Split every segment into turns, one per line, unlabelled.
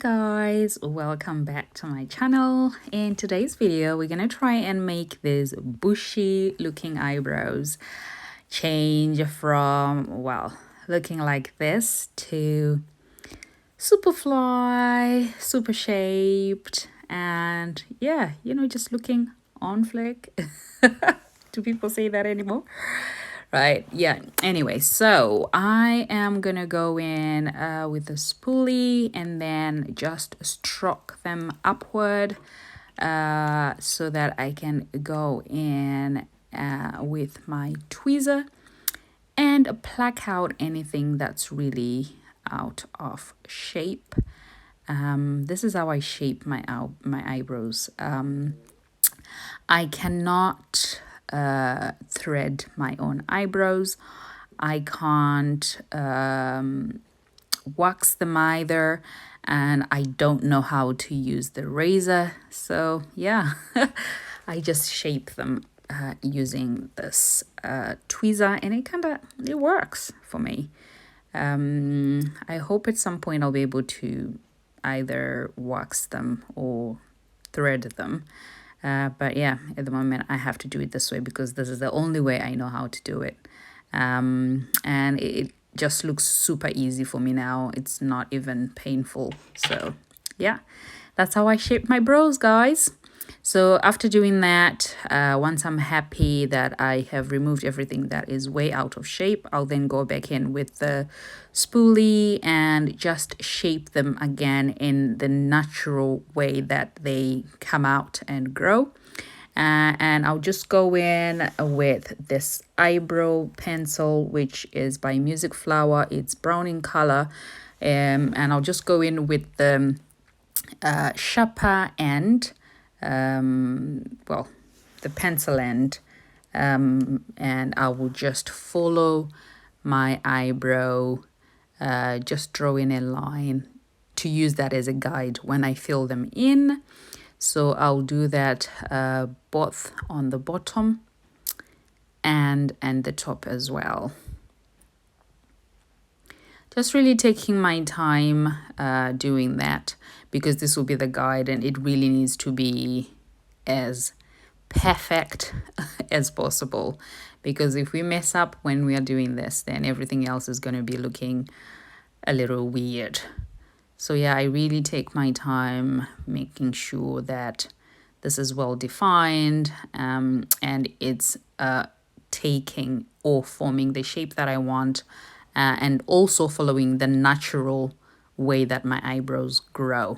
guys, welcome back to my channel. In today's video we're gonna try and make these bushy looking eyebrows change from, well, looking like this to super fly, super shaped, and yeah, just looking on flick. Do people say that anymore? Right, yeah. Anyway, so I am gonna go in with a spoolie and then just stroke them upward so that I can go in with my tweezer and pluck out anything that's really out of shape. This is how I shape my eyebrows. I cannot thread my own eyebrows. I can't wax them either, and I don't know how to use the razor. So yeah, I just shape them using this tweezer, and it works for me. I hope at some point I'll be able to either wax them or thread them. But yeah, at the moment I have to do it this way because this is the only way I know how to do it. And it just looks super easy for me now. It's not even painful. So yeah, that's how I shape my brows, guys. So after doing that, once I'm happy that I have removed everything that is way out of shape, I'll then go back in with the spoolie and just shape them again in the natural way that they come out and grow. And I'll just go in with this eyebrow pencil, which is by Music Flower. It's brown in color. And I'll just go in with the sharper end, well, the pencil end, and I will just follow my eyebrow, just draw in a line to use that as a guide when I fill them in. So I'll do that both on the bottom and the top as well. Just really taking my time doing that because this will be the guide and it really needs to be as perfect as possible, because if we mess up when we are doing this, then everything else is going to be looking a little weird. So yeah, I really take my time making sure that this is well defined and it's taking or forming the shape that I want, and also following the natural way that my eyebrows grow.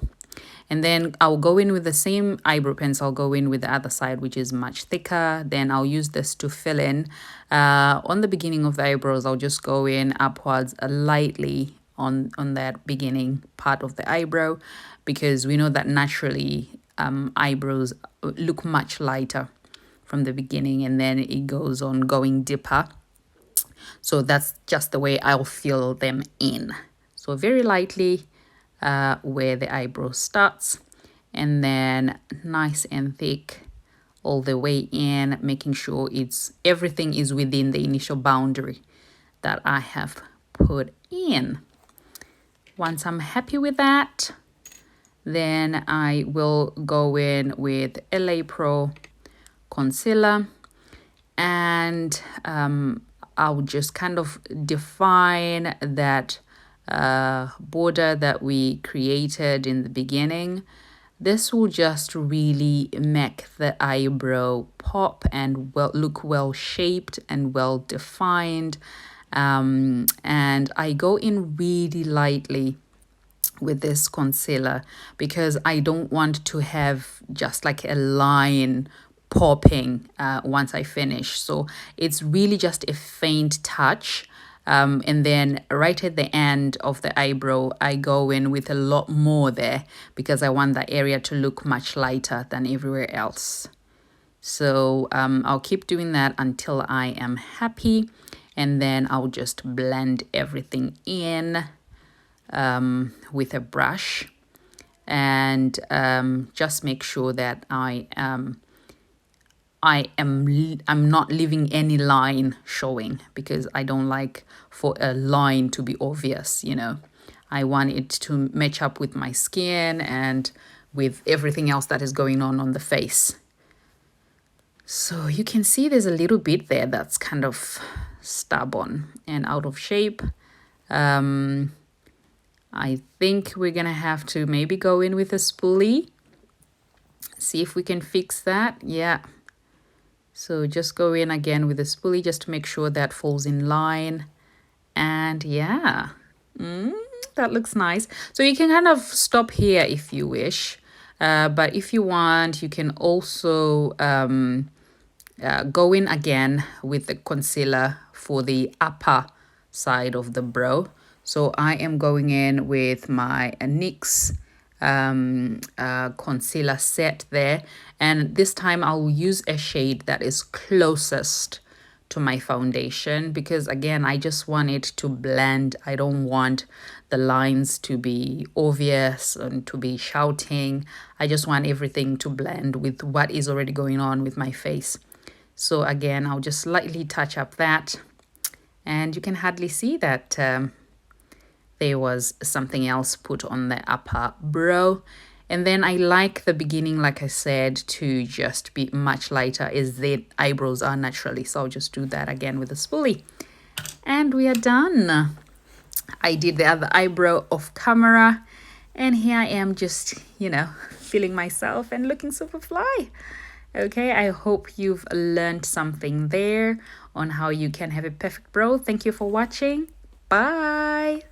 And then I'll go in with the same eyebrow pencil. I'll go in with the other side, which is much thicker. Then I'll use this to fill in. On the beginning of the eyebrows, I'll just go in upwards lightly on that beginning part of the eyebrow, because we know that naturally eyebrows look much lighter from the beginning, and then it goes on going deeper. So that's just the way I'll fill them in. So very lightly where the eyebrow starts, and then nice and thick all the way in, making sure everything is within the initial boundary that I have put in. Once I'm happy with that, then I will go in with LA Pro concealer, and I'll just kind of define that border that we created in the beginning. This will just really make the eyebrow pop and look well shaped and well defined. And I go in really lightly with this concealer because I don't want to have just like a line popping once I finish. So it's really just a faint touch. And then right at the end of the eyebrow, I go in with a lot more there because I want that area to look much lighter than everywhere else. So I'll keep doing that until I am happy, and then I'll just blend everything in with a brush, and just make sure that I'm not leaving any line showing, because I don't like for a line to be obvious, I want it to match up with my skin and with everything else that is going on the face. So you can see there's a little bit there that's kind of stubborn and out of shape. I think we're gonna have to maybe go in with a spoolie, see if we can fix that. Yeah, so just go in again with a spoolie just to make sure that falls in line. And yeah, that looks nice. So you can kind of stop here if you wish, but if you want, you can also go in again with the concealer for the upper side of the brow. So I am going in with my NYX concealer set there, and this time I'll use a shade that is closest to my foundation, because again, I just want it to blend. I don't want the lines to be obvious and to be shouting. I just want everything to blend with what is already going on with my face. So again, I'll just slightly touch up that, and you can hardly see that there was something else put on the upper brow. And then I like the beginning, like I said, to just be much lighter as the eyebrows are naturally. So I'll just do that again with a spoolie. And we are done. I did the other eyebrow off camera, and here I am just, feeling myself and looking super fly. Okay, I hope you've learned something there on how you can have a perfect brow. Thank you for watching. Bye.